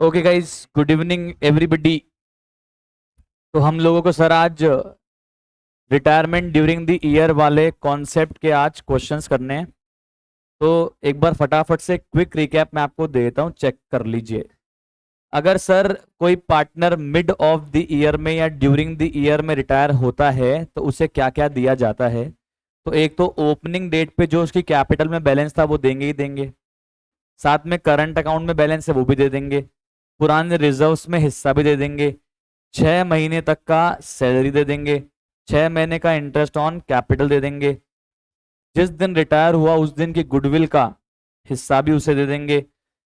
Okay guys, good evening everybody. तो हम लोगों को सर आज रिटायरमेंट ड्यूरिंग द ईयर वाले कॉन्सेप्ट के आज क्वेश्चंस करने हैं। तो एक बार फटाफट से क्विक रिकैप मैं आपको दे देता हूँ, चेक कर लीजिए। अगर सर कोई partner mid of the year में या ड्यूरिंग द ईयर में रिटायर होता है तो उसे क्या क्या दिया जाता है। तो एक तो ओपनिंग डेट पे जो उसकी कैपिटल में बैलेंस था वो देंगे ही देंगे, साथ में करंट अकाउंट में बैलेंस है वो भी दे देंगे, पुराने रिजर्व्स में हिस्सा भी दे देंगे, 6 महीने तक का सैलरी दे देंगे, 6 महीने का इंटरेस्ट ऑन कैपिटल दे देंगे, जिस दिन रिटायर हुआ उस दिन की गुडविल का हिस्सा भी उसे दे देंगे,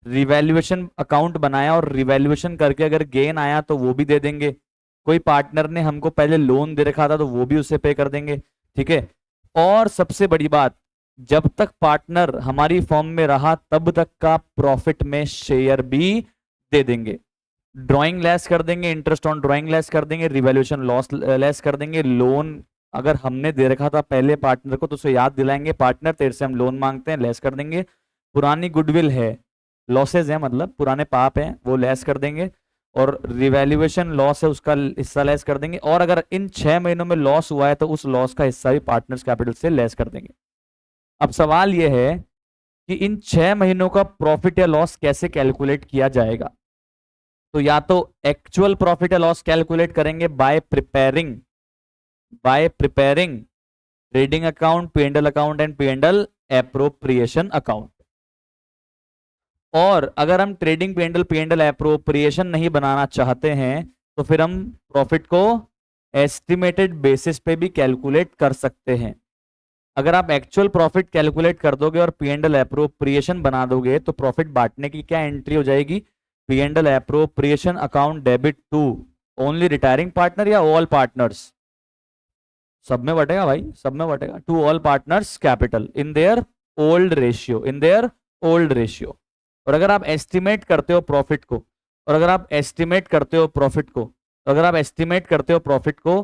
रिवैल्यूएशन अकाउंट बनाया और रिवैल्यूएशन करके अगर गेन आया तो वो भी दे देंगे, कोई पार्टनर ने हमको पहले लोन दे रखा था तो वो भी उसे पे कर देंगे। ठीक है। और सबसे बड़ी बात, जब तक पार्टनर हमारी फॉर्म में रहा तब तक का प्रॉफिट में शेयर भी दे देंगे। ड्राइंग लेस कर देंगे, इंटरेस्ट ऑन ड्राइंग लेस कर देंगे, रिवैल्यूएशन लॉस लेस कर देंगे, लोन अगर हमने दे रखा था पहले पार्टनर को तो उसे याद दिलाएंगे, पार्टनर तेरे से हम लोन मांगते हैं, लेस कर देंगे। पुरानी गुडविल है, लॉसेज है मतलब पुराने पाप हैं, वो लेस कर देंगे। और रिवैल्यूएशन लॉस है उसका हिस्सा लेस कर देंगे। और अगर इन 6 महीनों में लॉस हुआ है तो उस लॉस का हिस्सा भी पार्टनर्स कैपिटल से लेस कर देंगे। अब सवाल यह है कि इन 6 महीनों का प्रॉफिट या लॉस कैसे कैलकुलेट किया जाएगा। तो या तो एक्चुअल प्रॉफिट या लॉस कैलकुलेट करेंगे by preparing trading account, P and L account and P and L appropriation account. और अगर हम ट्रेडिंग पी&एल एप्रोप्रिएशन नहीं बनाना चाहते हैं तो फिर हम प्रॉफिट को एस्टिमेटेड बेसिस पे भी कैलकुलेट कर सकते हैं। अगर आप एक्चुअल प्रॉफिट कैलकुलेट कर दोगे और पी&एल एप्रोप्रिएशन बना दोगे तो प्रॉफिट बांटने की क्या एंट्री हो जाएगी, P and L appropriation account debit to only retiring partner या ऑल पार्टनर्स, सब में बटेगा भाई, सब में बटेगा, to all partners capital in their old ratio. और अगर आप एस्टिमेट करते हो प्रॉफिट को और अगर आप एस्टिमेट करते हो प्रॉफिट को तो अगर आप एस्टिमेट करते हो प्रॉफिट को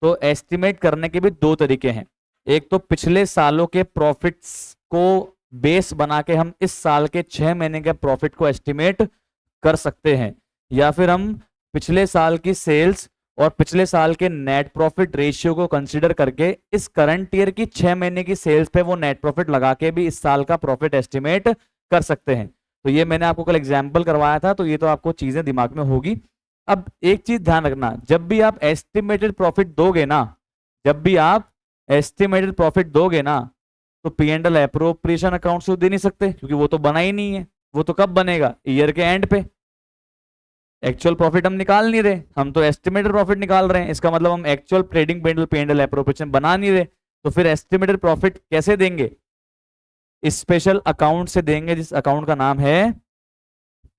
तो एस्टिमेट करने के भी दो तरीके हैं। एक तो पिछले सालों के प्रॉफिट्स को बेस बना के हम इस साल के 6 महीने के प्रॉफिट को एस्टिमेट कर सकते हैं, या फिर हम पिछले साल की सेल्स और पिछले साल के नेट प्रॉफिट रेशियो को कंसीडर करके इस करंट ईयर की 6 महीने की सेल्स पे वो नेट प्रॉफिट लगा के भी इस साल का प्रॉफिट एस्टिमेट कर सकते हैं। तो ये मैंने आपको कल एग्जाम्पल करवाया था, तो ये तो आपको चीजें दिमाग में होगी। अब एक चीज ध्यान रखना, जब भी आप एस्टिमेटेड प्रॉफिट दोगे ना, जब भी आप एस्टिमेटेड प्रॉफिट दोगे ना, तो पी&एल एप्रोप्रिएशन अकाउंट से दे नहीं सकते क्योंकि वो तो बना ही नहीं है। वो तो कब बनेगा, ईयर के एंड पे। एक्चुअल प्रॉफिट हम निकाल नहीं रहे, हम तो एस्टिमेटेड प्रॉफिट निकाल रहे हैं, इसका मतलब हम एक्चुअल ट्रेडिंग पी&एल एप्रोप्रिएशन बना नहीं रहे। तो फिर एस्टिमेटेड प्रॉफिट कैसे देंगे, स्पेशल अकाउंट से देंगे, जिस अकाउंट का नाम है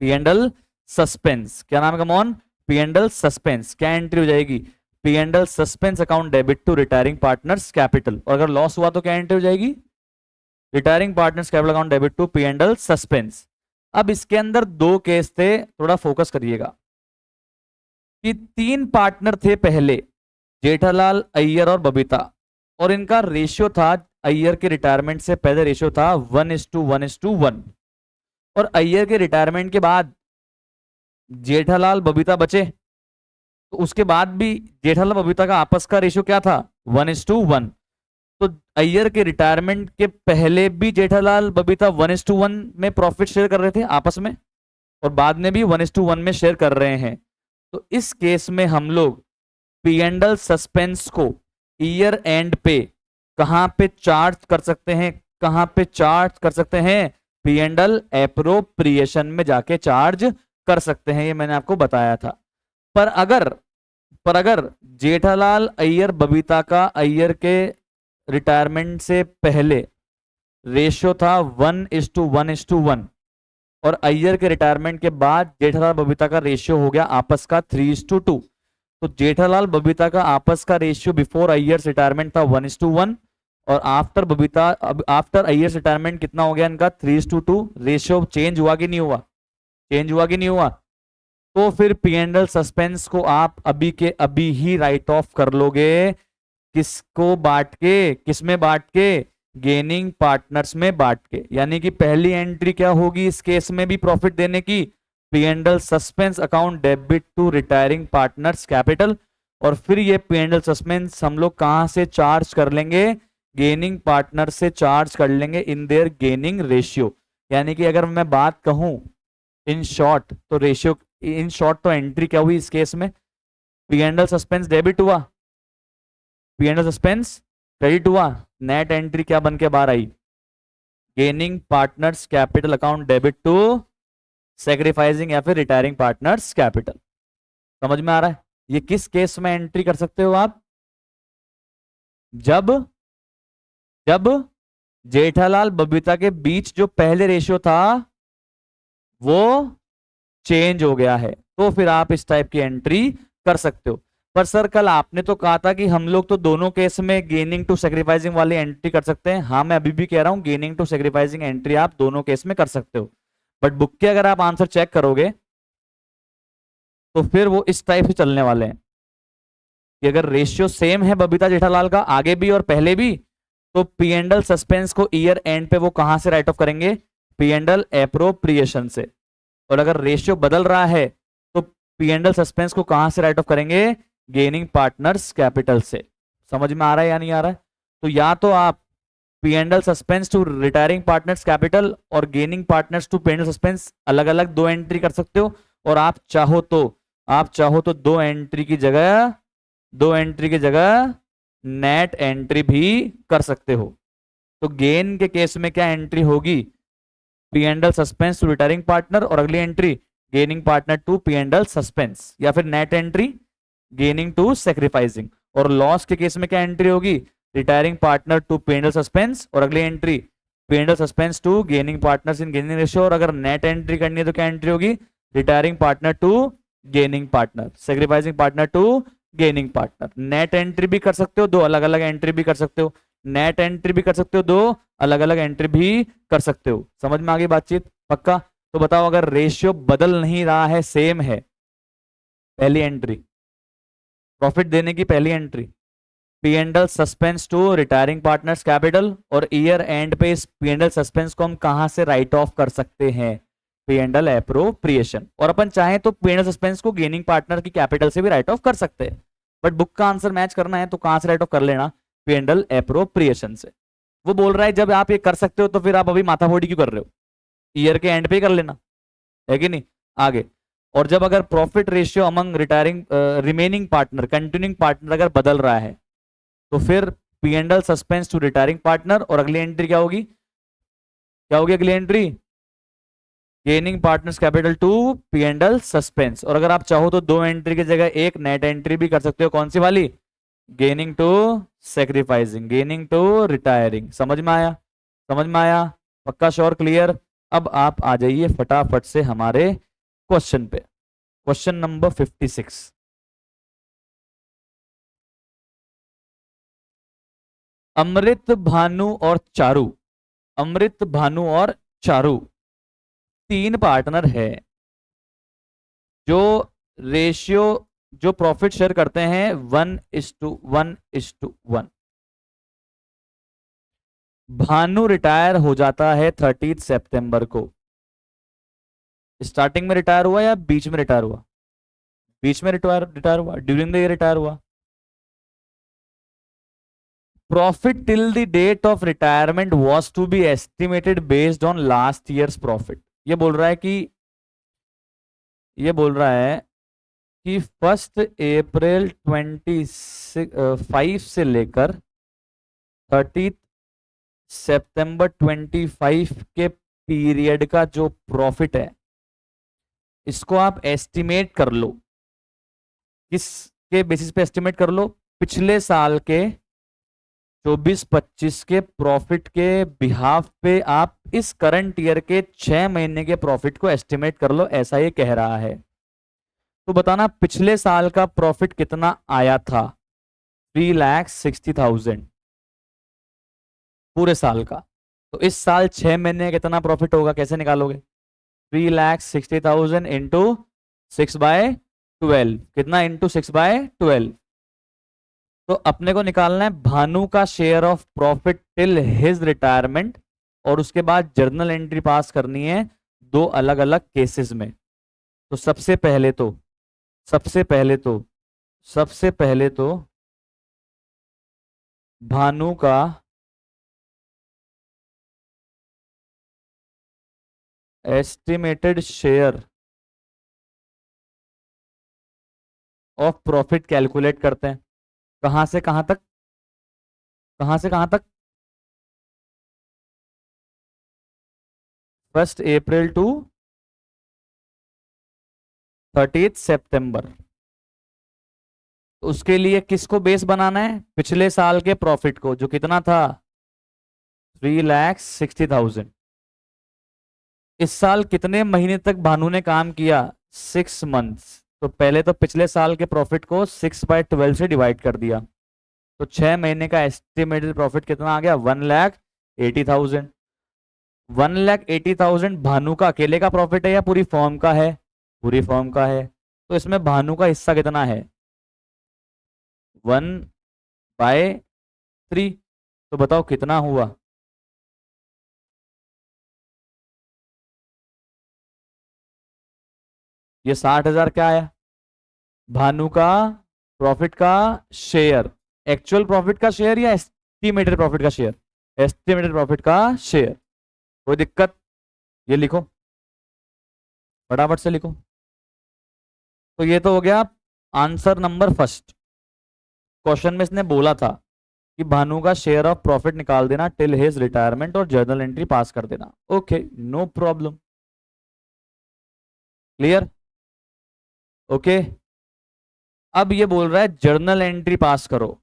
पी&एल सस्पेंस। क्या नाम है कमॉन, पी&एल सस्पेंस। क्या एंट्री हो जाएगी, P and L suspense account debit to retiring partners capital. और अगर लॉस हुआ तो क्या एंट्री हो जाएगी, retiring partners capital account debit to P and L suspense. अब इसके अंदर दो केस थे, थोड़ा फोकस करिएगा कि 3 पार्टनर थे पहले, जेठालाल, अय्यर और बबीता, और इनका रेशियो था, अय्यर के रिटायरमेंट से पहले रेशियो था 1:1:1। और अय्यर के रिटायरमेंट के बाद जेठालाल बबीता बचे, तो उसके बाद भी जेठालाल बबीता का आपस का रेशियो क्या था, 1:1। तो अय्यर के रिटायरमेंट के पहले भी जेठालाल बबीता 1:1 में प्रॉफिट शेयर कर रहे थे आपस में, और बाद में भी 1:1 में शेयर कर रहे हैं। तो इस केस में हम लोग पी&एल सस्पेंस को ईयर एंड पे कहां पे चार्ज कर सकते हैं, कहां पे चार्ज कर सकते हैं, पी&एल एप्रोप्रिएशन में जाके चार्ज कर सकते हैं, ये मैंने आपको बताया था। पर अगर जेठालाल, अय्यर, बबीता का अय्यर के रिटायरमेंट से पहले रेशियो था 1:1:1 और अय्यर के रिटायरमेंट के बाद जेठालाल बबीता का रेशियो हो गया आपस का 3:2, तो जेठालाल बबीता का आपस का रेशियो बिफोर अय्यर रिटायरमेंट था 1:1 और आफ्टर अय्यर रिटायरमेंट कितना हो गया इनका, 3:2। रेशियो चेंज हुआ कि नहीं हुआ, चेंज हुआ कि नहीं हुआ। तो फिर पी&एल सस्पेंस को आप अभी के अभी ही राइट ऑफ कर लोगे, किसको बांट के, किसमें बांट के, गेनिंग पार्टनर्स में बांट के। यानी कि पहली एंट्री क्या होगी इस केस में भी प्रॉफिट देने की, P and L suspense account debit to retiring partners capital, और फिर ये पी एंड एल सस्पेंस हम लोग कहां से चार्ज कर लेंगे, गेनिंग पार्टनर से चार्ज कर लेंगे इन देयर गेनिंग रेशियो। यानी कि अगर मैं बात कहूं इन शॉर्ट तो रेशियो, इन शॉर्ट तो एंट्री क्या हुई इस केस में, P and L suspense debit हुआ, P and L suspense credit हुआ, नेट एंट्री क्या बन के बाहर आई, gaining partners capital account debit to sacrificing या फिर रिटायरिंग पार्टनर्स कैपिटल। समझ में आ रहा है? ये किस केस में एंट्री कर सकते हो आप, जब जब जेठालाल बबीता के बीच जो पहले रेशियो था वो चेंज हो गया है, तो फिर आप इस टाइप की एंट्री कर सकते हो। पर सर कल आपने तो कहा था कि हम लोग तो दोनों केस में गेनिंग टू सेक्रीफाइसिंग वाली एंट्री कर सकते हैं। हाँ, मैं अभी भी कह रहा हूं गेनिंग टू सेक्रीफाइसिंग एंट्री आप दोनों केस में कर सकते हो, बट बुक के अगर आप आंसर चेक करोगे तो फिर वो इस टाइप से चलने वाले हैं कि अगर रेशियो सेम है बबीता जेठालाल का आगे भी और पहले भी, तो पी एंड एल सस्पेंस को ईयर एंड पे वो कहां से राइट ऑफ करेंगे, पी एंड एल एप्रोप्रिएशन से। और अगर रेशियो बदल रहा है तो पी एंड एल सस्पेंस को कहां से राइट ऑफ करेंगे, गेनिंग पार्टनर्स कैपिटल से। समझ में आ रहा है या नहीं आ रहा है? तो या तो आप P and L suspense to retiring partners capital और gaining partners to P and L suspense अलग अलग दो एंट्री कर सकते हो, और आप चाहो तो दो एंट्री की जगह नेट एंट्री भी कर सकते हो। तो गेन के केस में क्या एंट्री होगी, P and L suspense to retiring partner, और अगली entry gaining partner to P and L suspense, या फिर net entry gaining to sacrificing. और लॉस के केस में क्या एंट्री होगी, retiring partner to P and L suspense, और अगली entry P and L suspense to gaining partners in gaining ratio. और अगर नेट एंट्री करनी है तो क्या एंट्री होगी, retiring partner to gaining partner, sacrificing partner to gaining partner. Net entry भी कर सकते हो, दो अलग अलग एंट्री भी कर सकते हो, नेट एंट्री भी कर सकते हो, दो अलग अलग एंट्री भी कर सकते हो। समझ में आ गई बातचीत? पक्का? तो बताओ अगर रेशियो बदल नहीं रहा है, सेम है, पहली एंट्री प्रॉफिट देने की पहली entry P and L suspense to retiring partners capital, और ईयर एंड पे इस पी एंड एल सस्पेंस को हम कहां से राइट ऑफ कर सकते हैं, पी एंड एल एप्रोप्रिएशन। और अपन चाहें तो पी एंड एल सस्पेंस को गेनिंग पार्टनर की कैपिटल से भी राइट ऑफ कर सकते हैं, बट बुक का आंसर मैच करना है तो कहां से राइट ऑफ कर लेना, पी एंड एल एप्रोप्रिएशन से। वो बोल रहा है जब आप ये कर सकते हो तो फिर आप अभी माथाफोड़ी क्यों कर रहे हो, ईयर के एंड पे कर लेना, है कि नहीं? आगे, और जब अगर profit ratio among retiring remaining partner continuing partner अगर बदल रहा है तो फिर P and L suspense to retiring partner, और अगली एंट्री क्या होगी, अगली entry gaining partners capital to P and L suspense. और अगर आप चाहो तो दो एंट्री की जगह एक नेट एंट्री भी कर सकते हो, कौन सी वाली, gaining to sacrificing, gaining to retiring. समझ में आया? पक्का? श्योर? क्लियर? अब आप आ जाइए फटाफट से हमारे क्वेश्चन पे, क्वेश्चन नंबर 56। अमृत भानु और चारू तीन पार्टनर है जो रेशियो जो प्रॉफिट शेयर करते हैं 1:1:1। भानु रिटायर हो जाता है 30 सितंबर को। स्टार्टिंग में रिटायर हुआ या बीच में रिटायर हुआ, रिटायर हुआ, ड्यूरिंग द ईयर रिटायर हुआ। Profit till the date of retirement was to be estimated based on last year's profit. ये बोल रहा है कि 1 अप्रैल 25 से लेकर 30 सितंबर 25 के पीरियड का जो प्रॉफिट है इसको आप एस्टिमेट कर लो। किसके बेसिस पे एस्टिमेट कर लो, पिछले साल के 24-25 के प्रॉफिट के बिहाफ पे आप इस करंट ईयर के 6 महीने के प्रॉफिट को एस्टिमेट कर लो, ऐसा ये कह रहा है। तो बताना पिछले साल का प्रॉफिट कितना आया था, 3,60,000 पूरे साल का। तो इस साल 6 महीने कितना प्रॉफिट होगा, कैसे निकालोगे, 3,60,000 इंटू 6/12, कितना इंटू 6/12। तो अपने को निकालना है भानु का share of profit till his retirement, और उसके बाद जर्नल एंट्री पास करनी है दो अलग अलग केसेस में। तो सबसे पहले तो भानु का estimated share of profit calculate करते हैं। कहां से कहां तक? कहां से कहां तक? 1 अप्रैल टू 30 सितंबर। तो उसके लिए किसको बेस बनाना है? पिछले साल के प्रॉफिट को, जो कितना था 3,60,000। इस साल कितने महीने तक भानु ने काम किया? 6 मंथ्स। तो पहले तो पिछले साल के प्रॉफिट को 6/12 से डिवाइड कर दिया, तो 6 महीने का एस्टिमेटेड प्रॉफिट कितना आ गया? 1,80,000। 1,80,000 भानु का अकेले का प्रॉफिट है या पूरी फॉर्म का है? पूरी फॉर्म का है। तो इसमें भानु का हिस्सा कितना है? 1/3। तो बताओ कितना हुआ? ये 60,000 क्या आया? भानु का प्रॉफिट का शेयर। एक्चुअल प्रॉफिट का शेयर या एस्टिमेटेड प्रॉफिट का शेयर? एस्टिमेटेड प्रॉफिट का शेयर। कोई दिक्कत? ये लिखो, फटाफट से लिखो। तो ये तो हो गया आंसर नंबर फर्स्ट। क्वेश्चन में इसने बोला था कि भानु का शेयर ऑफ प्रॉफिट निकाल देना टिल हिज रिटायरमेंट और जर्नल एंट्री पास कर देना। Okay, no problem, clear. Okay, अब ये बोल रहा है जर्नल एंट्री पास करो।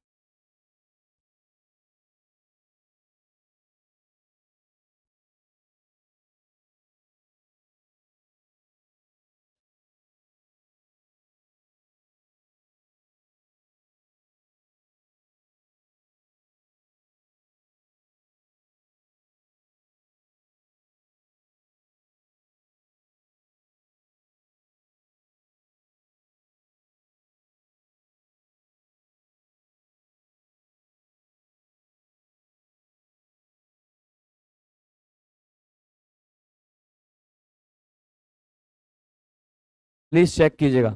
प्लीज चेक कीजिएगा।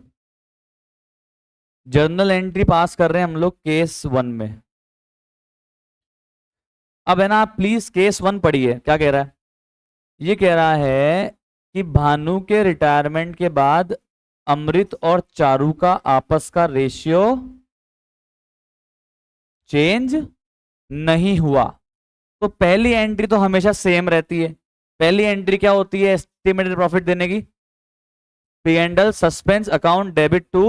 जर्नल एंट्री पास कर रहे हैं हम लोग केस 1 में। अब है ना, आप प्लीज केस 1 पढ़िए, क्या कह रहा है। ये कह रहा है कि भानु के रिटायरमेंट के बाद अमृत और चारू का आपस का रेशियो चेंज नहीं हुआ। तो पहली एंट्री तो हमेशा सेम रहती है। पहली एंट्री क्या होती है एस्टिमेटेड प्रॉफिट देने की? P and L suspense account debit to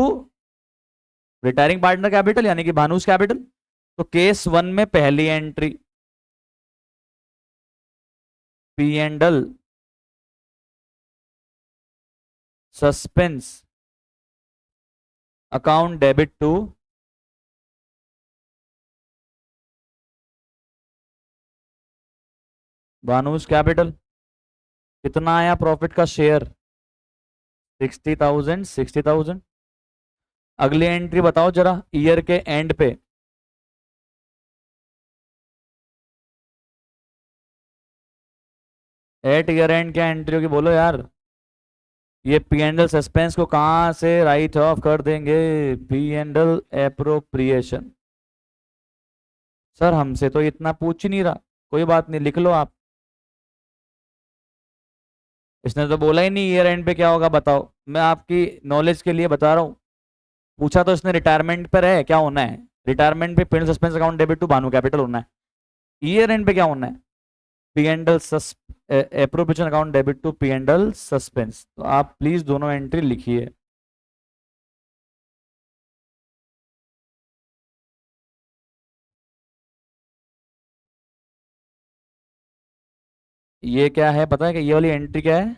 retiring partner capital, यानी कि भानुस कैपिटल। तो केस 1 में पहली entry P and L suspense account debit to Bhanu's capital. कितना आया प्रॉफिट का शेयर? 60,000 60,000। अगली एंट्री बताओ जरा, ईयर के एंड पे। एट ईयर एंड क्या एंट्री होगी बोलो यार? ये पी एंड एल सस्पेंस को कहां से राइट ऑफ कर देंगे? P and L appropriation. Sir हमसे तो इतना पूछ ही नहीं रहा, कोई बात नहीं, लिख लो आप। इसने तो बोला ही नहीं ईयर एंड पे क्या होगा, बताओ। मैं आपकी नॉलेज के लिए बता रहा हूँ। पूछा तो इसने रिटायरमेंट पर है, क्या होना है? रिटायरमेंट पे pen suspense account debit to Bhanu capital होना है। ईयर एंड पे क्या होना है? P and L appropriation account debit to P and L suspense. तो आप प्लीज दोनों एंट्री लिखिए। ये क्या है पता है कि ये वाली एंट्री क्या है?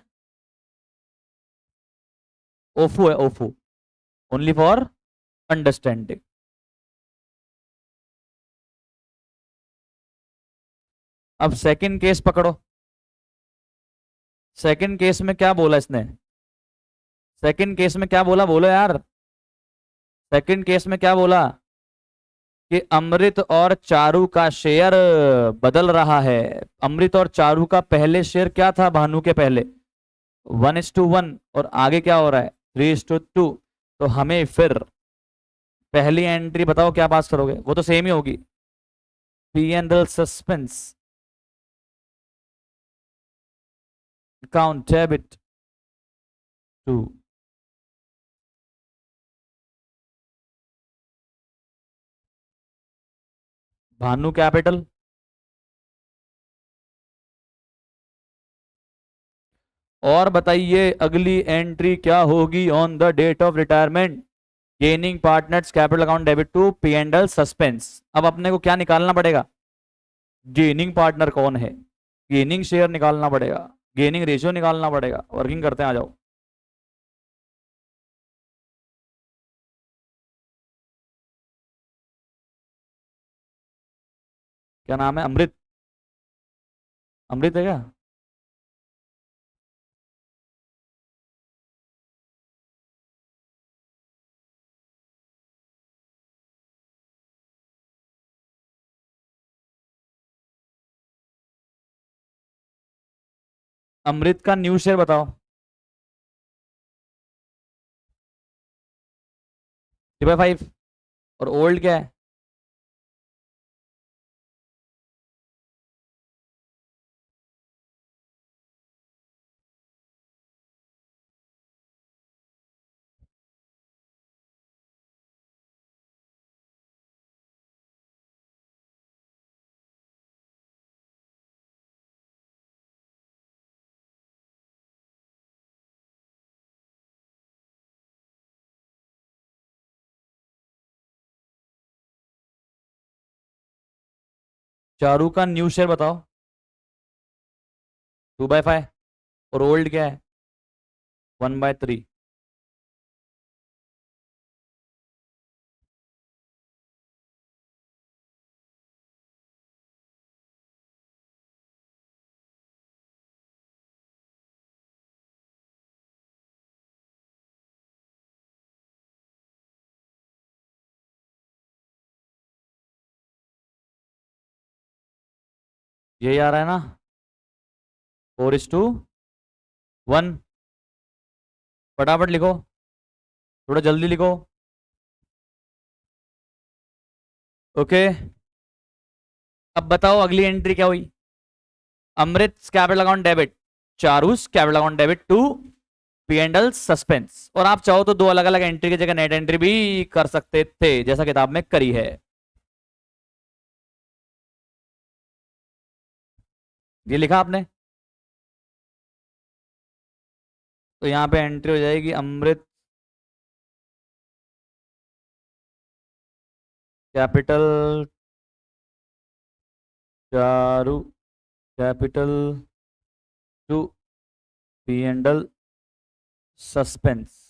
ओफो है, ओफो, ओनली फॉर अंडरस्टैंडिंग। अब सेकंड केस पकड़ो। सेकंड केस में क्या बोला इसने? सेकंड केस में क्या बोला बोलो यार? सेकंड केस में क्या बोला? कि अमृत और चारू का शेयर बदल रहा है। अमृत और चारू का पहले शेयर क्या था भानु के पहले? 1:1 और आगे क्या हो रहा है 3:2, तो हमें फिर पहली एंट्री बताओ क्या पास करोगे, वो तो सेम ही होगी, P and L suspense account debit to Bhanu capital. और बताइए अगली एंट्री क्या होगी on the date of retirement, gaining partners capital account debit to P and L suspense. अब अपने को क्या निकालना पड़ेगा, गेनिंग पार्टनर कौन है, गेनिंग शेयर निकालना पड़ेगा, गेनिंग रेशियो निकालना पड़ेगा, वर्किंग करते हैं, आ जाओ। क्या नाम है, अमृत, अमृत है क्या? अमृत का न्यू शेयर बताओ। 3/5। और ओल्ड क्या है? चारू का न्यू शेयर बताओ। 2/5। और ओल्ड क्या है? 1/3। यही आ रहा है ना, 4:1। फटाफट लिखो, थोड़ा जल्दी लिखो। ओके, अब बताओ अगली एंट्री क्या हुई, Amrit capital account debit, Charu's capital account debit to P and L suspense. और आप चाहो तो दो अलग अलग एंट्री की जगह नेट एंट्री भी कर सकते थे, जैसा किताब में करी है। ये लिखा आपने, तो यहाँ पे एंट्री हो जाएगी Amrit capital, Charu capital to P and L suspense.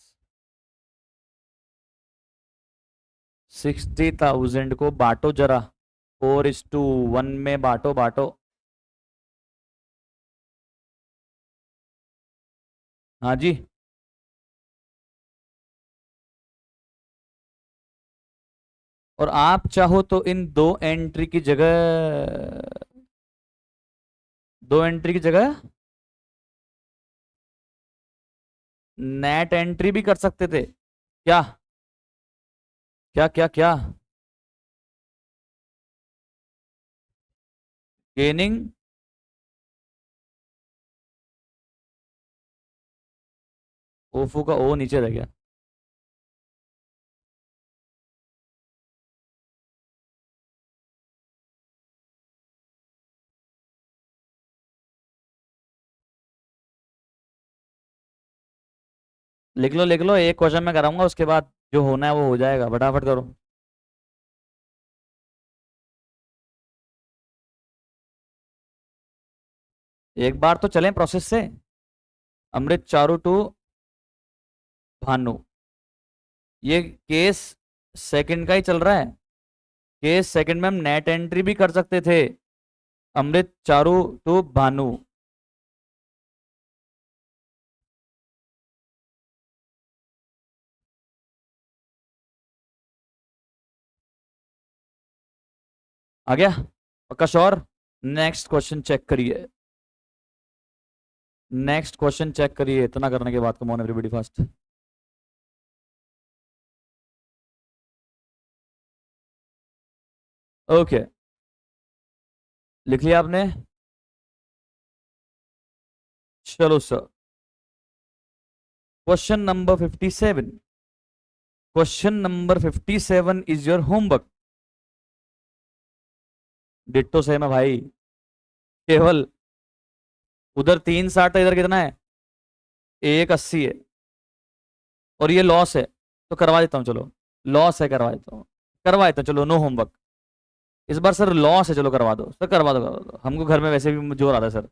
60,000 को बांटो जरा, 4:1 में बांटो बांटो। हाँ जी। और आप चाहो तो इन दो एंट्री की जगह नेट एंट्री भी कर सकते थे। क्या क्या क्या क्या? गेनिंग, ओफो का ओ नीचे रह गया। लिख लो लिख लो, एक क्वेश्चन मैं कराऊंगा, उसके बाद जो होना है वो हो जाएगा, फटाफट करो। एक बार तो चलें प्रोसेस से। अमृत चारू टू भानु, ये केस सेकंड का ही चल रहा है। केस सेकंड में हम नेट एंट्री भी कर सकते थे, अमृत चारू टू भानु। आ गया, पक्का श्योर? नेक्स्ट क्वेश्चन चेक करिए। नेक्स्ट क्वेश्चन चेक करिए, इतना करने के बाद, come on everybody fast. Okay, लिख लिया आपने? चलो sir, question number 57। Question number 57 is your homework. Ditto same है भाई, केवल उधर 360 है, इधर कितना है? 180 है, और ये लॉस है, तो करवा देता हूँ चलो। लॉस है, करवा देता हूँ, करवा देता हूँ चलो, नो होमवर्क इस बार सर। लॉस है, चलो करवा दो सर, करवा दो, हमको घर में वैसे भी जोर आता है सर।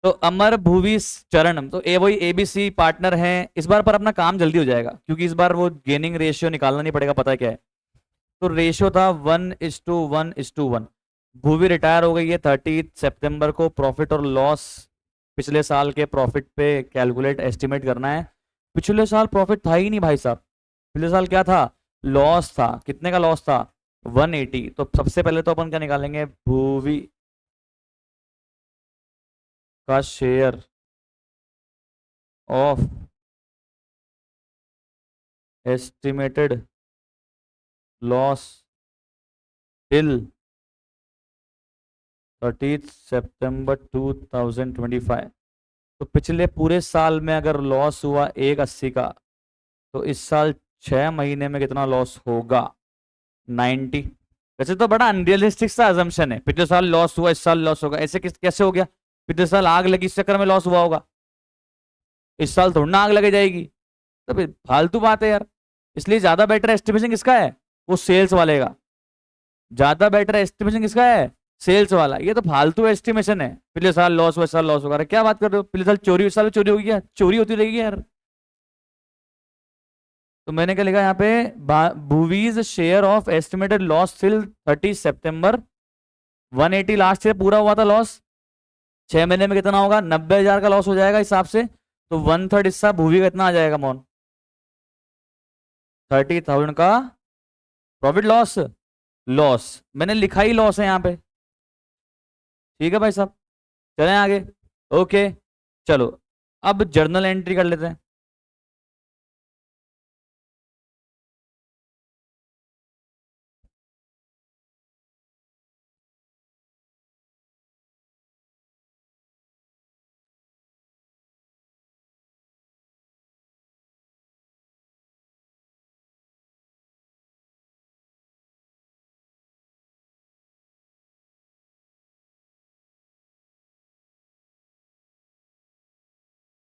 तो अमर भुवी चरण, तो ए वही एबीसी पार्टनर हैं इस बार, पर अपना काम जल्दी हो जाएगा क्योंकि इस बार वो गेनिंग रेशियो निकालना नहीं पड़ेगा, पता है क्या है? तो रेशियो था 1:1:1। भुवी रिटायर हो गई है 30 सितंबर को। प्रॉफिट और लॉस पिछले साल के प्रॉफिट पे कैलकुलेट एस्टिमेट करना है। पिछले साल प्रॉफिट था ही नहीं भाई साहब, पिछले साल क्या था? लॉस था। कितने का लॉस था? 180। तो सबसे पहले तो अपन क्या निकालेंगे? भूवी का share of estimated loss till 30 सितंबर 2025। तो पिछले पूरे साल में अगर लॉस हुआ 180 का, तो इस साल 6 महीने में कितना लॉस होगा? 90। वैसे तो बड़ा अनरियलिस्टिक सा अजम्पशन है, पिछले साल लॉस हुआ इस साल लॉस होगा, ऐसे कैसे हो गया? पिछले साल आग लगी इस चक्कर में लॉस हुआ होगा, इस साल थोड़ी ना आग लगे जाएगी। तो फिर फालतू बात है यार। इसलिए ज्यादा बेटर एस्टिमेशन किसका है? वो सेल्स वाले का। ज्यादा बेटर एस्टिमेशन किसका है? सेल्स वाला। ये तो फालतू एस्टिमेशन है, पिछले साल लॉस हुआ इस साल लॉस होगा। अरे क्या बात कर रहे हो? पिछले साल चोरी, इस साल भी चोरी होगी क्या? चोरी होती रहेगी यार। तो मैंने क्या लिखा यहाँ पे? Bhuvi's share of estimated loss till 30 सितंबर। 180 लास्ट ईयर पूरा हुआ था लॉस, 6 महीने में कितना होगा? 90,000 का लॉस हो जाएगा हिसाब से। तो 1/3 हिस्सा भूवी का इतना आ जाएगा मोन? 30,000 का प्रॉफिट लॉस। लॉस मैंने लिखा ही लॉस है यहाँ पे, ठीक है भाई साहब। चलें आगे। ओके, चलो अब जर्नल एंट्री कर लेते हैं।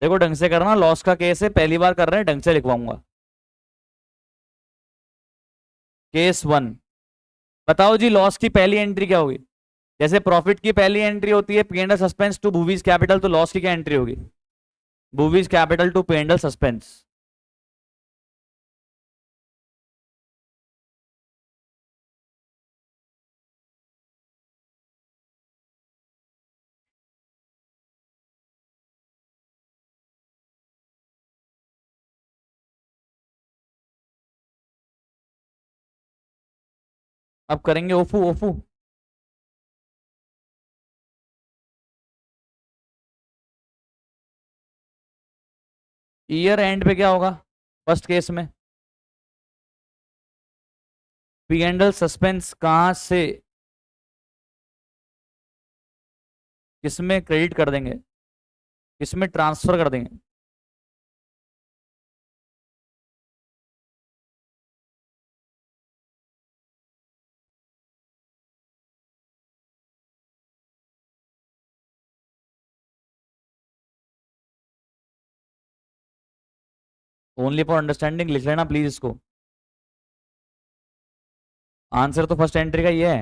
देखो ढंग से करना, लॉस का केस है, पहली बार कर रहे हैं, ढंग से लिखवाऊंगा। केस 1, बताओ जी लॉस की पहली एंट्री क्या होगी? जैसे प्रॉफिट की पहली एंट्री होती है P and suspense to Bhuvi's capital, तो लॉस की क्या एंट्री होगी? Bhuvi's capital to P and suspense. अब करेंगे ओफू ओफू। ईयर एंड पे क्या होगा फर्स्ट केस में? पी एंड सस्पेंस कहां से किसमें क्रेडिट कर देंगे, किसमें ट्रांसफर कर देंगे? ओनली फॉर अंडरस्टैंडिंग लिख लेना प्लीज इसको। आंसर तो फर्स्ट एंट्री का ही है,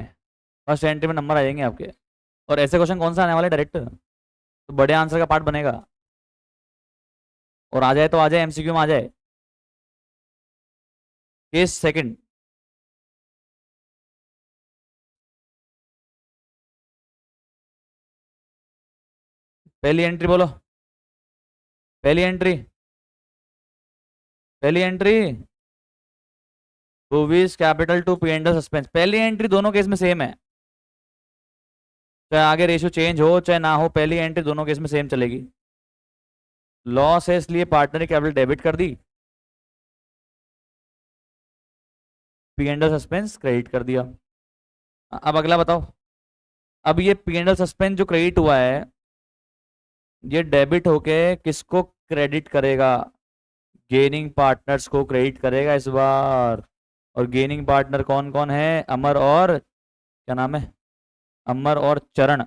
फर्स्ट एंट्री में नंबर आ जाएंगे आपके। और ऐसे क्वेश्चन कौन सा आने वाले डायरेक्ट, तो बड़े आंसर का पार्ट बनेगा। और आ जाए तो आ जाए, एमसीक्यू में आ जाए। केस सेकंड, पहली एंट्री बोलो। पहली एंट्री, पहली एंट्री मूवीज capital to P and suspense. पहली एंट्री दोनों केस में सेम है, चाहे आगे रेशियो चेंज हो चाहे ना हो, पहली एंट्री दोनों केस में सेम चलेगी। लॉस है इसलिए पार्टनर की कैपिटल डेबिट कर दी, P and L suspense credit कर दिया। अब अगला बताओ। अब ये पी एंड एल सस्पेंस जो क्रेडिट हुआ है, ये डेबिट होके किसको क्रेडिट करेगा? गेनिंग पार्टनर्स को क्रेडिट करेगा इस बार। और गेनिंग पार्टनर कौन कौन है? अमर और क्या नाम है? अमर और चरण।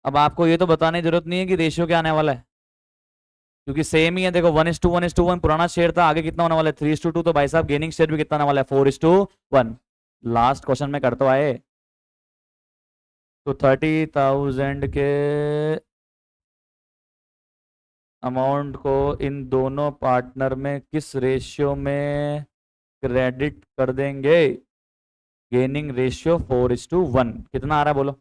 अब आपको ये तो बताने की जरूरत नहीं है कि रेशियो क्या आने वाला है, क्योंकि सेम ही है। देखो 1:1:1 पुराना शेयर था, आगे कितना होने वाला है? 3:2। तो भाई साहब गेनिंग शेयर भी कितना होने वाला है? 4:1। लास्ट क्वेश्चन में करते आए। तो 30,000 के अमाउंट को इन दोनों पार्टनर में किस रेशियो में क्रेडिट कर देंगे? Gaining ratio 4:1। कितना आ रहा है बोलो?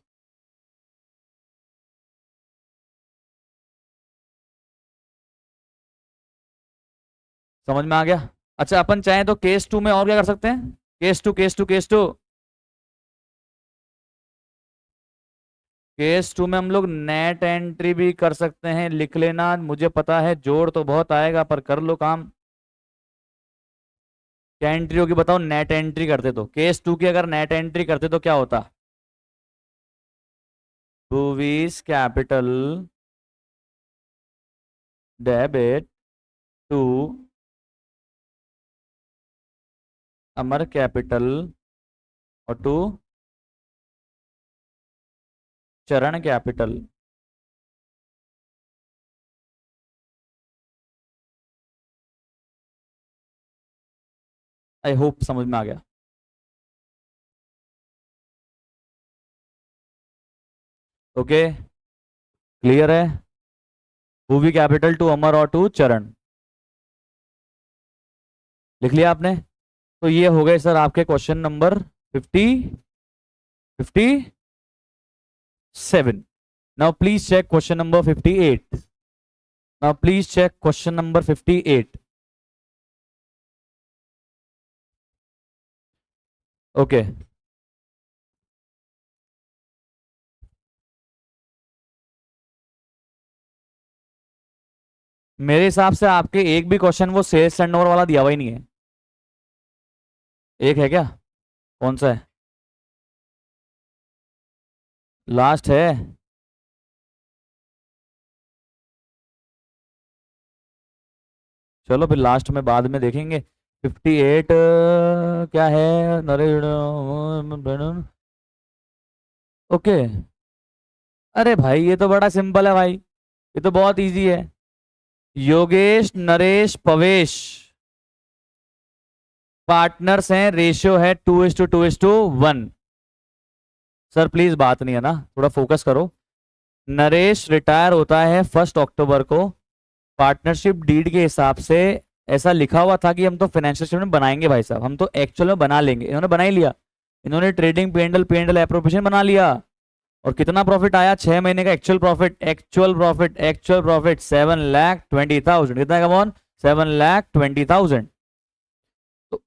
समझ में आ गया? अच्छा, अपन चाहें तो केस टू में और क्या कर सकते हैं? केस टू में हम लोग नेट एंट्री भी कर सकते हैं। लिख लेना, मुझे पता है जोड़ तो बहुत आएगा, पर कर लो काम। क्या एंट्री होगी बताओ? नेट एंट्री करते तो, केस टू की अगर नेट एंट्री करते तो क्या होता? Bhuvi's capital debit to Amar capital और to Charan capital. I hope समझ में आ गया। ओके, क्लियर है? भूवी कैपिटल टू अमर और टू चरण। लिख लिया आपने? तो ये हो गए सर आपके question number 57। Now please check question number 58। Now please check question number 58। Okay, मेरे हिसाब से आपके एक भी क्वेश्चन वो सेल्स टर्नओवर वाला दिया हुआ ही नहीं है। एक है क्या? कौन सा है? लास्ट है? चलो फिर लास्ट में बाद में देखेंगे। 58 क्या है नरेश? ओके। अरे भाई ये तो बड़ा सिंपल है भाई, ये तो बहुत इजी है। योगेश नरेश पवेश पार्टनर्स हैं, रेशियो है 2:2:1। सर प्लीज बात नहीं है ना, थोड़ा फोकस करो। नरेश रिटायर होता है 1 अक्टूबर को। पार्टनरशिप डीड के हिसाब से ऐसा लिखा हुआ था कि हम तो फाइनेंशियल स्टेटमेंट बनाएंगे भाई साहब, हम तो एक्चुअल में बना लेंगे। इन्होंने बना ही लिया। इन्होंने ट्रेडिंग पी एंडल एप्रोप्रिएशन बना लिया। और कितना प्रॉफिट आया 6 महीने का? Actual profit 7,20,000। कितना कमॉन? 7,20,000। तो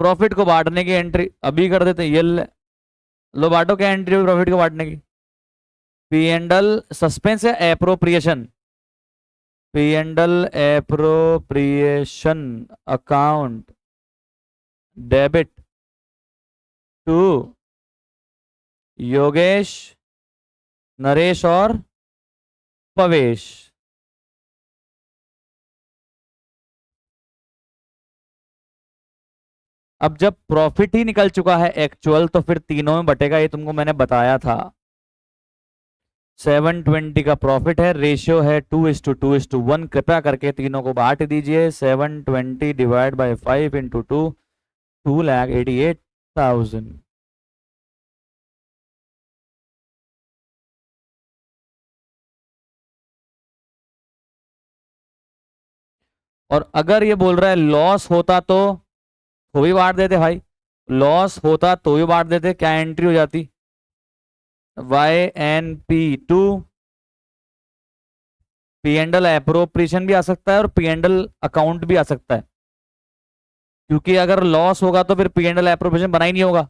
प्रॉफिट को बांटने की एंट्री अभी कर देते हैं। ये लो बांटो, क्या एंट्री हुई प्रॉफिट को बांटने की? पी एंडल सस्पेंस या appropriation? P and L appropriation account debit to Yogesh Naresh और पवेश। अब जब प्रॉफिट ही निकल चुका है एक्चुअल, तो फिर तीनों में बटेगा, ये तुमको मैंने बताया था। 720 का प्रॉफिट है, रेशियो है 2:2:1। कृपया करके तीनों को बांट दीजिए। 720 डिवाइड बाई 5 × 2, 2,88,000। और अगर ये बोल रहा है लॉस होता तो भी बांट देते भाई। लॉस होता तो भी बांट देते। क्या एंट्री हो जाती? YNP2 P and L appropriation भी आ सकता है और पी एंड एल अकाउंट भी आ सकता है, क्योंकि अगर लॉस होगा तो फिर पी एंड एल एप्रोप्रिएशन बना ही नहीं होगा।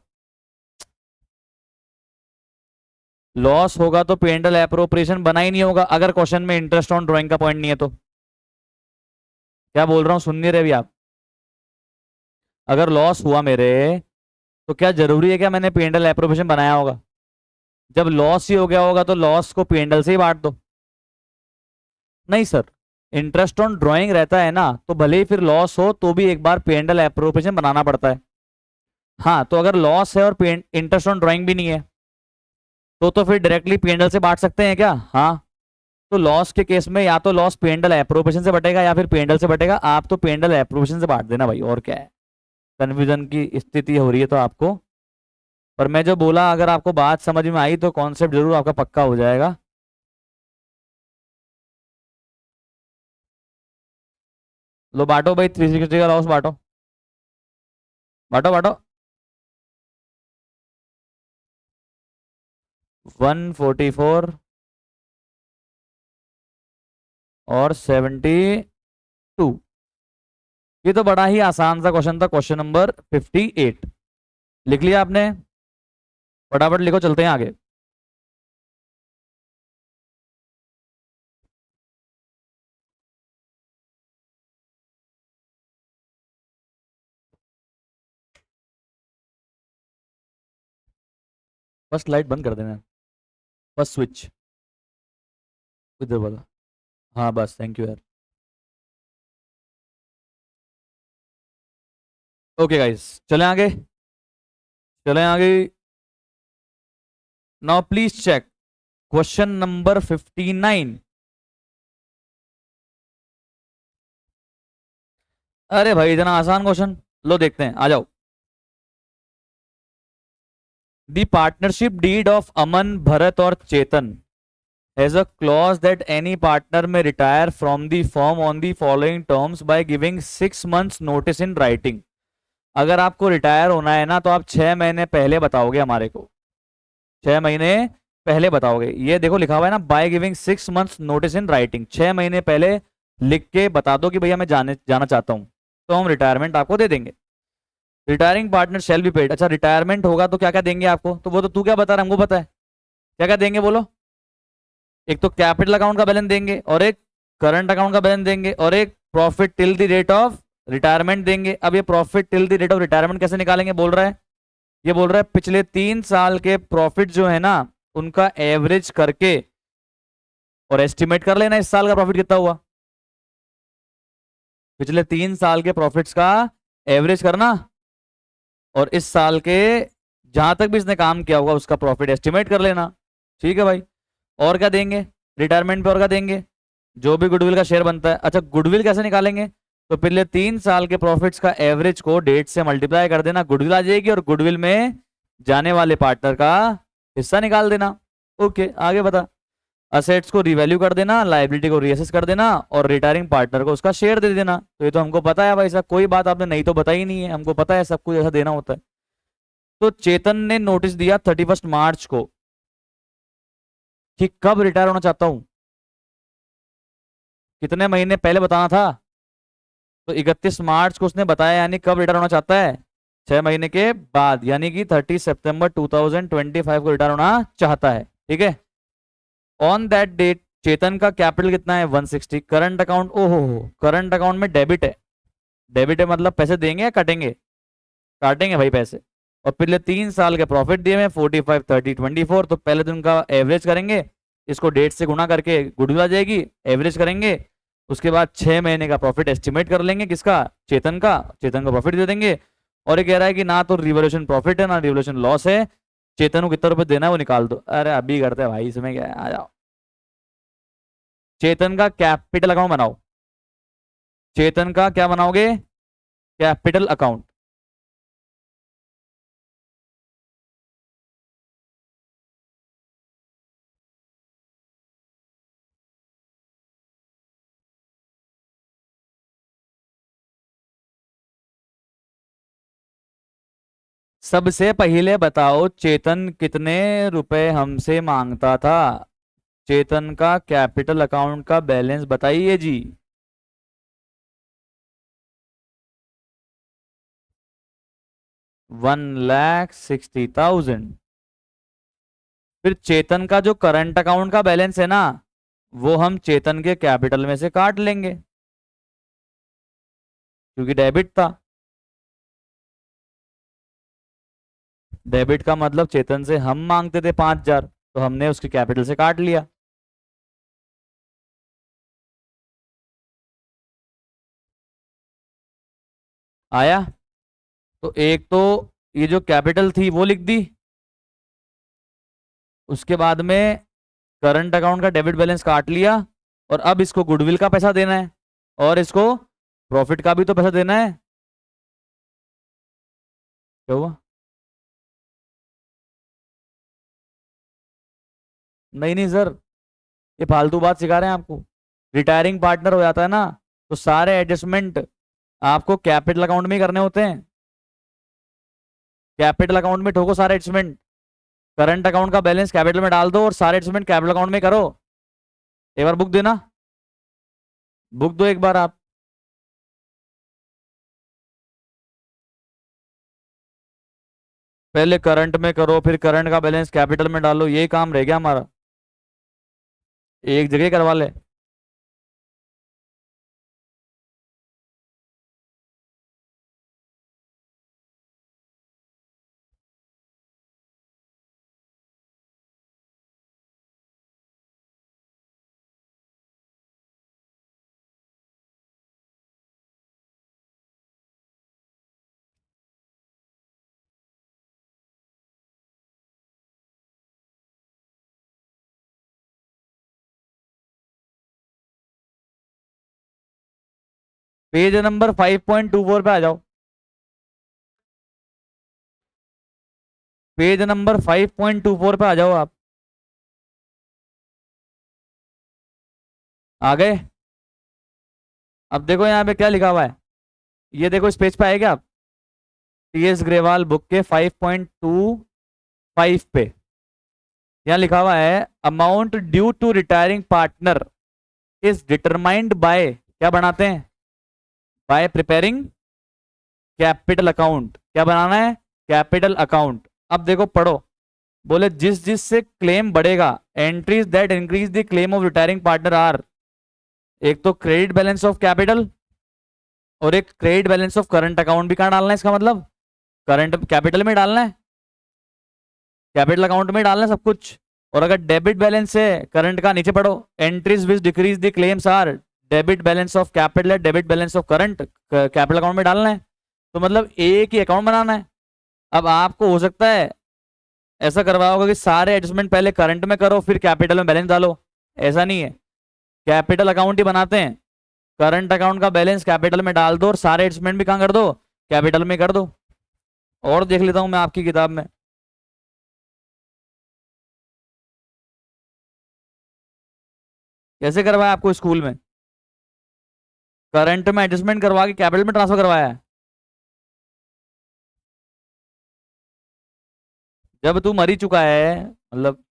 लॉस होगा तो पी एंड एल एप्रोप्रिएशन बना ही नहीं होगा, अगर क्वेश्चन में इंटरेस्ट ऑन ड्राइंग का पॉइंट नहीं है तो। क्या बोल रहा हूँ, सुन नहीं रहे भी आप? अगर लॉस हुआ मेरे, तो क्या जरूरी है क्या मैंने पी एंड एल एप्रोप्रिएशन बनाया होगा? जब लॉस ही हो गया होगा तो लॉस को पी एंड एल से ही बांट दो। नहीं सर, इंटरेस्ट ऑन ड्राइंग रहता है ना, तो भले ही फिर लॉस हो तो भी एक बार पी एंड एल एप्रोप्रिएशन बनाना पड़ता है। हाँ, तो अगर लॉस है और इंटरेस्ट ऑन ड्राइंग भी नहीं है, तो फिर डायरेक्टली पी एंड एल से बांट सकते हैं क्या? हाँ। तो लॉस के केस में या तो loss P and L appropriation से बटेगा या फिर पी एंड एल से बटेगा, आप तो पी एंड एल एप्रोप्रिएशन से बांट देना भाई, और क्या है। कन्फ्यूजन की स्थिति हो रही है तो आपको, पर मैं जो बोला अगर आपको बात समझ में आई तो कॉन्सेप्ट जरूर आपका पक्का हो जाएगा। लो बांटो भाई, 360 का लॉस बांटो, बांटो बांटो। 144 और 72। ये तो बड़ा ही आसान सा क्वेश्चन था, क्वेश्चन नंबर 58। लिख लिया आपने? फटाफट लिखो, चलते हैं आगे। फर्स्ट लाइट बंद कर देना, फर्स्ट स्विच इधर वाला। हाँ बस, थैंक यू यार। ओके गाइस, चलें आगे, चलें आगे। Now please check question number 59। अरे भाई इतना आसान क्वेश्चन, लो देखते हैं, आ जाओ। द पार्टनरशिप डीड ऑफ अमन, भरत और चेतन has a clause that any partner may retire from the firm on the following terms by giving 6 months notice in writing। अगर आपको रिटायर होना है ना, तो आप 6 महीने पहले बताओगे हमारे को, 6 महीने पहले बताओगे। ये देखो लिखा हुआ है ना, by giving 6 months notice in writing, 6 महीने पहले लिख के बता दो कि भैया मैं जाना चाहता हूँ, तो हम रिटायरमेंट आपको दे देंगे। Retiring partner shall be paid. अच्छा, रिटायरमेंट होगा तो क्या क्या देंगे आपको, तो वो तो तू क्या बता रहा है, हमको पता है। क्या क्या देंगे बोलो? एक तो कैपिटल अकाउंट का बैलेंस देंगे, और एक करंट अकाउंट का बैलेंस देंगे, और एक profit till the rate of retirement देंगे। अब ये profit till the rate of retirement कैसे निकालेंगे बोल रहा है? ये बोल रहा है पिछले 3 साल के प्रॉफिट जो है ना, उनका एवरेज करके और एस्टिमेट कर लेना इस साल का प्रॉफिट कितना हुआ। पिछले 3 साल के प्रॉफिट्स का एवरेज करना, और इस साल के जहां तक भी इसने काम किया होगा उसका प्रॉफिट एस्टिमेट कर लेना। ठीक है भाई। और क्या देंगे रिटायरमेंट पे, और क्या देंगे? जो भी गुडविल का शेयर बनता है। अच्छा, गुडविल कैसे निकालेंगे? तो पिछले 3 साल के प्रॉफिट्स का एवरेज को डेट से मल्टीप्लाई कर देना, गुडविल आ जाएगी, और गुडविल में जाने वाले पार्टनर का हिस्सा निकाल देना। ओके, आगे बता। असेट्स को रिवैल्यू कर देना, लाइबिलिटी को रीअसेस कर देना, और रिटायरिंग पार्टनर को उसका शेयर दे देना। तो ये तो हमको पता है भाई साहब, कोई बात आपने नहीं तो बताई नहीं है, हमको पता है सब कुछ ऐसा देना होता है। तो चेतन ने नोटिस दिया 31 मार्च को कि कब रिटायर होना चाहता हूं, कितने महीने पहले बताना था, तो 31 मार्च को उसने बताया, यानी कब रिटायर होना चाहता है? 6 महीने के बाद, यानी कि 30 सितंबर 2025 को रिटायर होना चाहता है। ठीक है। ऑन दैट डेट चेतन का कैपिटल कितना है? 160। करंट अकाउंट, ओहो, करंट अकाउंट में डेबिट है। डेबिट है मतलब पैसे देंगे या कटेंगे? काटेंगे भाई पैसे। और पिछले 3 साल के प्रॉफिट दिए हैं 45, 30, 24। तो पहले दिन का एवरेज करेंगे, इसको डेट से गुणा करके गुडविल आ जाएगी, एवरेज करेंगे। उसके बाद 6 महीने का प्रॉफिट एस्टिमेट कर लेंगे, किसका? चेतन का। चेतन को प्रॉफिट दे देंगे। और ये कह रहा है कि ना तो रिवोल्यूशन प्रॉफिट है ना रिवोल्यूशन लॉस है, चेतन को कितना रुपए देना है वो निकाल दो। अरे अभी करते हैं भाई, इसमें क्या है, आ जाओ। चेतन का कैपिटल अकाउंट बनाओ। चेतन का क्या बनाओगे? Capital account. सबसे पहले बताओ चेतन कितने रुपए हमसे मांगता था? चेतन का कैपिटल अकाउंट का बैलेंस बताइए जी। 1,60,000। फिर चेतन का जो करंट अकाउंट का बैलेंस है ना, वो हम चेतन के कैपिटल में से काट लेंगे क्योंकि डेबिट था। डेबिट का मतलब चेतन से हम मांगते थे 5,000, तो हमने उसके कैपिटल से काट लिया। आया? तो एक तो ये जो कैपिटल थी वो लिख दी, उसके बाद में करंट अकाउंट का डेबिट बैलेंस काट लिया, और अब इसको गुडविल का पैसा देना है और इसको प्रॉफिट का भी तो पैसा देना है। क्या हुआ? नहीं नहीं सर, ये फालतू बात सिखा रहे हैं आपको। रिटायरिंग पार्टनर हो जाता है ना, तो सारे एडजस्टमेंट आपको कैपिटल अकाउंट में ही करने होते हैं। कैपिटल अकाउंट में ठोको सारे एडजस्टमेंट, करंट अकाउंट का बैलेंस कैपिटल में डाल दो और सारे एडजस्टमेंट कैपिटल अकाउंट में करो। एक बार बुक देना, बुक दो एक बार आप। पहले करंट में करो, फिर करंट का बैलेंस कैपिटल में डालो, यही काम रह गया हमारा, एक जगह करवा ले। पेज नंबर 5.24 पे आ जाओ। पेज नंबर 5.24 पे आ जाओ आप। आ गए? अब देखो यहाँ पे क्या लिखा हुआ है, ये देखो इस पेज पे आए क्या आप? टीएस ग्रेवाल बुक के 5.25 पे यहाँ लिखा हुआ है, amount due to retiring partner is determined by, क्या बनाते हैं? By preparing capital account. क्या बनाना है? Capital account. अब देखो पढ़ो, बोले जिस जिस से क्लेम बढ़ेगा, entries that increase the claim of retiring partner are, एक तो क्रेडिट बैलेंस ऑफ कैपिटल और एक credit balance of current account. भी कहाँ डालना है इसका मतलब? करंट कैपिटल में डालना है, कैपिटल अकाउंट में डालना है सब कुछ। और अगर डेबिट बैलेंस है करंट का, नीचे पढ़ो, entries which decrease the claims are debit balance of capital है, debit balance of current capital account में डालना है। तो मतलब एक ही अकाउंट बनाना है। अब आपको हो सकता है ऐसा करवाया होगा कि सारे एडजस्टमेंट पहले करंट में करो फिर कैपिटल में बैलेंस डालो। ऐसा नहीं है, कैपिटल अकाउंट ही बनाते हैं, करंट अकाउंट का बैलेंस कैपिटल में डाल दो और सारे एडजस्टमेंट भी कहाँ कर दो? कैपिटल में कर दो। और देख लेता हूं मैं आपकी किताब में। कैसे करवाया आपको स्कूल में? करंट में एडजस्टमेंट करवा के कैपिटल में ट्रांसफर करवाया है। जब तू मर ही चुका है, मतलब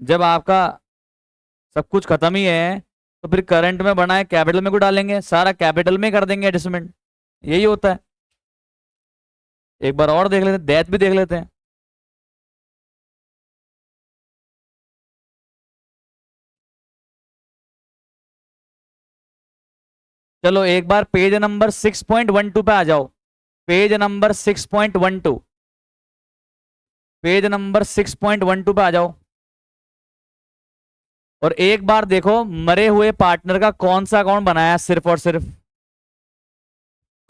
जब आपका सब कुछ खत्म ही है, तो फिर करंट में बनाए कैपिटल में को डालेंगे, सारा कैपिटल में कर देंगे एडजस्टमेंट। यही होता है। एक बार और देख लेते हैं, डेथ भी देख लेते हैं। चलो एक बार पेज नंबर 6.12 पे आ जाओ। पेज नंबर 6.12, पेज नंबर 6.12 पे आ जाओ। और एक बार देखो मरे हुए पार्टनर का कौन सा अकाउंट बनाया, सिर्फ और सिर्फ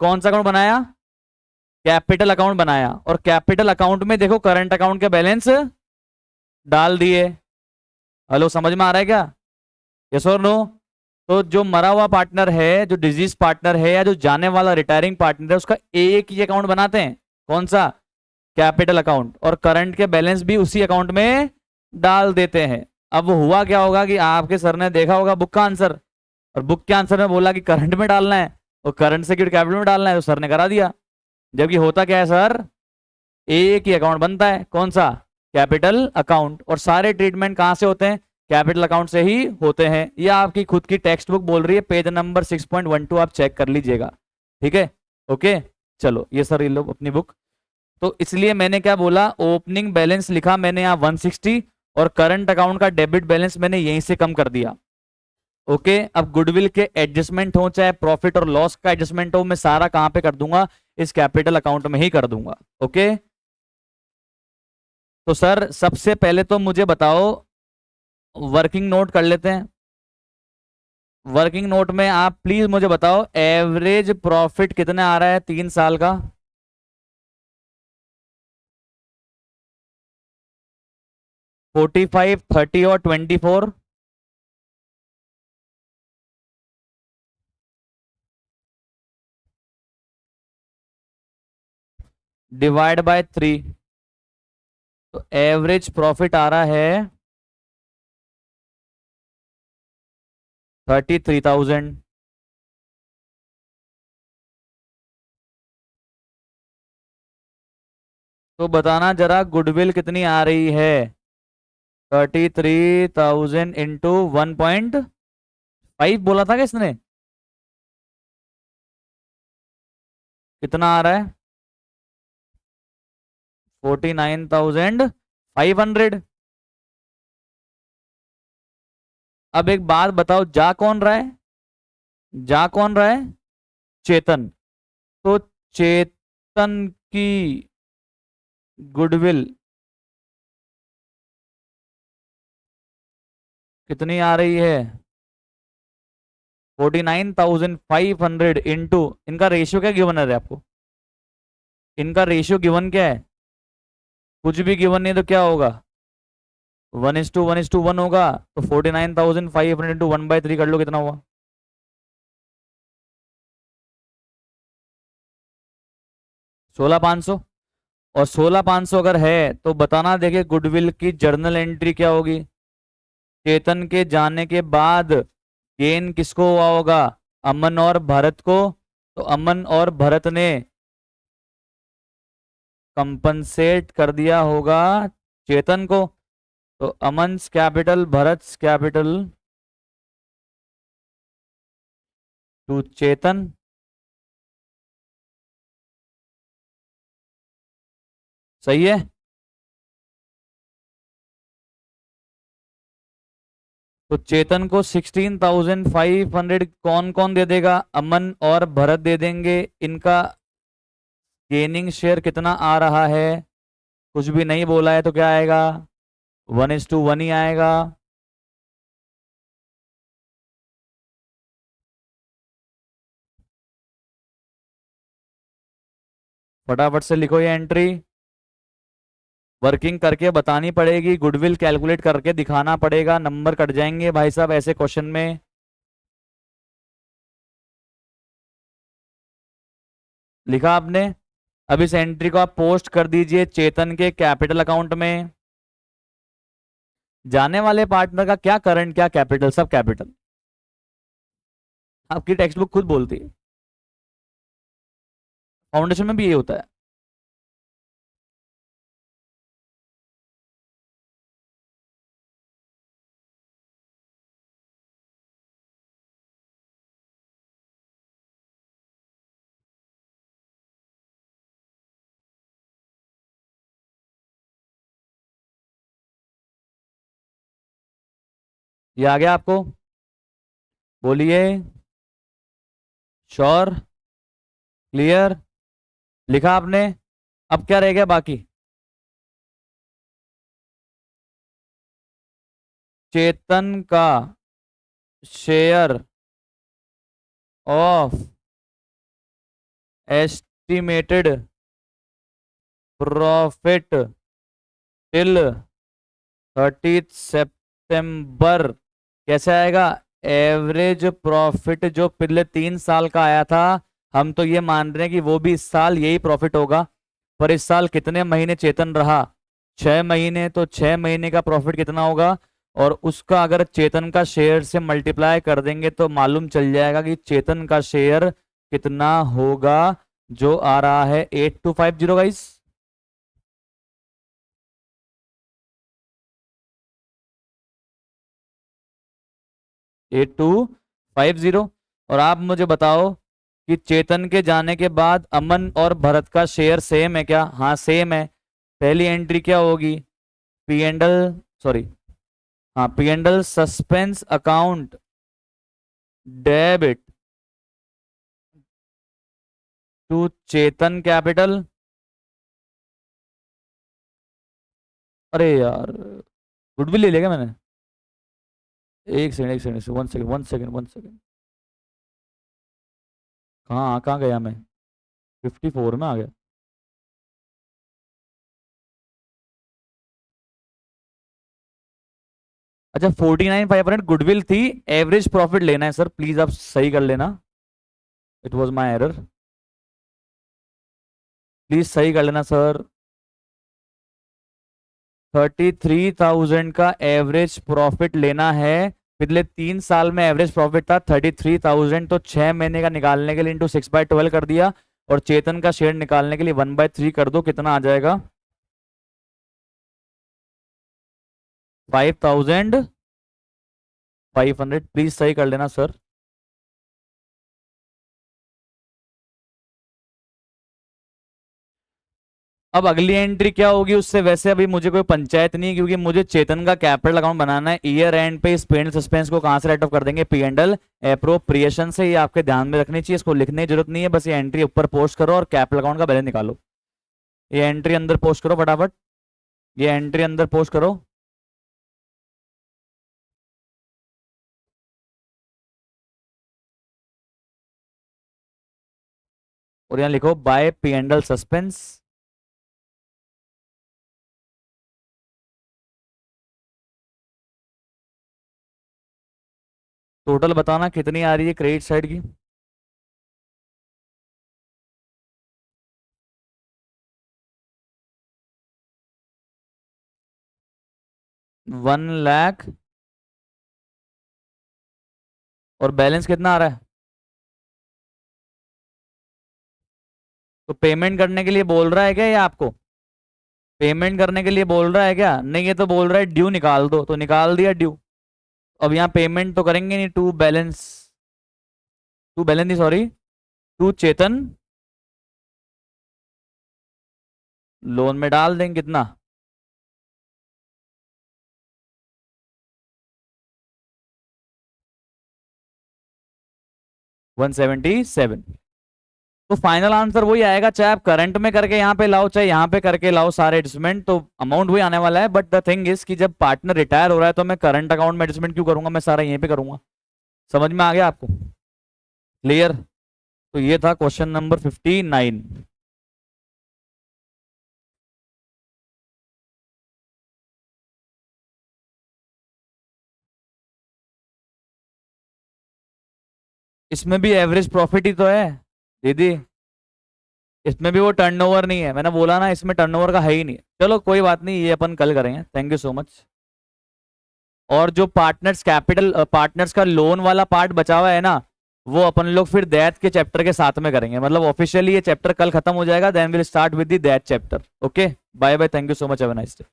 कौन सा अकाउंट बनाया? कैपिटल अकाउंट बनाया। और कैपिटल अकाउंट में देखो करंट अकाउंट के बैलेंस डाल दिए। हेलो, समझ में आ रहा है क्या? यस और नो? तो जो मरा हुआ पार्टनर है, जो डिजीज पार्टनर है, या जो जाने वाला रिटायरिंग पार्टनर है, उसका एक ही अकाउंट बनाते हैं। कौन सा? Capital account. और करंट के बैलेंस भी उसी अकाउंट में डाल देते हैं। अब वो हुआ क्या होगा कि आपके सर ने देखा होगा बुक का आंसर, और बुक के आंसर में बोला कि करंट में डालना है और करंट से कैपिटल में डालना है, तो सर ने करा दिया। जबकि होता क्या है सर, एक ही अकाउंट बनता है। कौन सा? Capital account. और सारे ट्रीटमेंट कहां से होते हैं? कैपिटल अकाउंट से ही होते हैं। ये आपकी खुद की टेक्स्ट बुक बोल रही है, पेज नंबर 6.12 आप चेक कर लीजिएगा। ठीक है, ओके। चलो ये सर, ये लो अपनी बुक। तो इसलिए मैंने क्या बोला, ओपनिंग बैलेंस लिखा मैंने यहाँ 160, और करंट अकाउंट का डेबिट बैलेंस मैंने यहीं से कम कर दिया। ओके, अब गुडविल के एडजस्टमेंट हो चाहे प्रॉफिट और लॉस का एडजस्टमेंट हो, मैं सारा कहां पे कर दूंगा, इस कैपिटल अकाउंट में ही कर दूंगा। ओके, तो सर सबसे पहले तो मुझे बताओ, वर्किंग नोट कर लेते हैं। वर्किंग नोट में आप प्लीज मुझे बताओ, एवरेज प्रॉफिट कितना आ रहा है 3 साल का? 45, 30 और 24, डिवाइड बाय 3, तो एवरेज प्रॉफिट आ रहा है 33,000। तो बताना जरा गुडविल कितनी आ रही है? 33,000 इंटू 1.5 बोला था कि इसने? कितना आ रहा है? 49,500। अब एक बात बताओ, जा कौन रहा है? जा कौन रहा है? चेतन। तो चेतन की गुडविल कितनी आ रही है? 49,500 इंटू, इनका रेशियो क्या गिवन है आपको? इनका रेशियो गिवन क्या है? कुछ भी गिवन नहीं तो क्या होगा? 1:1:1 होगा। तो 49,500 इंटू 1/3 कर लो, कितना हुआ? 16,500। और 16,500 अगर है तो बताना, देखिए गुडविल की जर्नल एंट्री क्या होगी? चेतन के जाने के बाद गेन किसको हुआ होगा? अमन और भरत को। तो अमन और भरत ने कंपनसेट कर दिया होगा चेतन को। तो अमन्स कैपिटल, भरत कैपिटल टू चेतन। सही है। तो चेतन को 16,500 कौन कौन दे देगा? अमन और भरत दे देंगे। इनका गेनिंग शेयर कितना आ रहा है? कुछ भी नहीं बोला है तो क्या आएगा? 1:1 ही आएगा। फटाफट से लिखो ये एंट्री। वर्किंग करके बतानी पड़ेगी, गुडविल कैलकुलेट करके दिखाना पड़ेगा, नंबर कट जाएंगे भाई साहब ऐसे क्वेश्चन में। लिखा आपने? अब इस एंट्री को आप पोस्ट कर दीजिए चेतन के कैपिटल अकाउंट में। जाने वाले पार्टनर का क्या करंट, क्या कैपिटल, सब कैपिटल। आपकी टेक्स्ट बुक खुद बोलती है, फाउंडेशन में भी ये होता है। ये आ गया आपको? बोलिए। श्योर? क्लियर? लिखा आपने? अब क्या रह गया बाकी? चेतन का share of estimated profit till 30 सितंबर कैसे आएगा? एवरेज प्रॉफिट जो पिछले 3 साल का आया था, हम तो ये मान रहे हैं कि वो भी इस साल यही प्रॉफिट होगा। पर इस साल कितने महीने चेतन रहा? 6 महीने। तो 6 महीने का प्रॉफिट कितना होगा? और उसका अगर चेतन का शेयर से मल्टीप्लाई कर देंगे तो मालूम चल जाएगा कि चेतन का शेयर कितना होगा, जो आ रहा है 8250 गाइस। 8250। और आप मुझे बताओ कि चेतन के जाने के बाद अमन और भरत का शेयर सेम है क्या? हाँ सेम है। पहली एंट्री क्या होगी? पी एंडल, सॉरी, हाँ P and L suspense account debit to Chetan capital. अरे यार, गुडविल ले लिया क्या मैंने? एक second, one second, one second, one second. कहाँ कहाँ गया मैं? 54 में आ गया। अच्छा, 49,500 गुडविल थी। एवरेज प्रॉफिट लेना है सर, प्लीज आप सही कर लेना। It was my error, please सही कर लेना सर। 33,000 का एवरेज प्रॉफिट लेना है। पिछले 3 साल में एवरेज प्रॉफिट था 33,000, तो 6 महीने का निकालने के लिए इंटू 6/12 कर दिया, और चेतन का शेयर निकालने के लिए 1/3 कर दो, कितना आ जाएगा? 5,500। प्लीज सही कर लेना सर। अब अगली एंट्री क्या होगी उससे? वैसे अभी मुझे कोई पंचायत नहीं है, क्योंकि मुझे चेतन का कैपिटल अकाउंट बनाना है। ईयर एंड पे इस पेन सस्पेंस को कहां से राइट ऑफ कर देंगे? पी एंड एल एप्रोप्रिएशन से। ये आपके ध्यान में रखनी चाहिए, इसको लिखने की जरूरत नहीं है, बस ये एंट्री ऊपर पोस्ट करो और कैपिटल अकाउंट का बैलेंस निकालो। ये एंट्री अंदर पोस्ट करो फटाफट, ये एंट्री अंदर पोस्ट करो। और यहाँ लिखो by P and L suspense. Total बताना कितनी आ रही है क्रेडिट साइड की? 1 लाख। और बैलेंस कितना आ रहा है? तो पेमेंट करने के लिए बोल रहा है क्या ये आपको? पेमेंट करने के लिए बोल रहा है क्या? नहीं, ये तो बोल रहा है ड्यू निकाल दो, तो निकाल दिया ड्यू। अब यहाँ पेमेंट तो करेंगे नहीं। टू बैलेंस नहीं, सॉरी, टू चेतन लोन में डाल देंगे कितना? 177। तो फाइनल आंसर वही आएगा, चाहे आप करंट में करके यहाँ पे लाओ, चाहे यहाँ पे करके लाओ सारे एडजस्टमेंट, तो अमाउंट वही आने वाला है। बट द थिंग इज कि जब पार्टनर रिटायर हो रहा है तो मैं करंट अकाउंट में एडजस्टमेंट क्यों करूंगा? मैं सारा यहीं पे करूंगा। समझ में आ गया आपको? क्लियर? तो ये था क्वेश्चन नंबर 59। इसमें भी एवरेज प्रॉफिट ही तो है दीदी, इसमें भी वो टर्नओवर नहीं है। मैंने बोला ना, इसमें टर्नओवर का है ही नहीं। चलो कोई बात नहीं, ये अपन कल करेंगे। Thank you so much. और जो पार्टनर्स कैपिटल, पार्टनर्स का लोन वाला पार्ट बचा हुआ है ना, वो अपन लोग फिर दैट के चैप्टर के साथ में करेंगे। मतलब ऑफिशियली ये चैप्टर कल खत्म हो जाएगा, then will start with the that chapter. Okay, bye bye, thank you so much, have a nice day.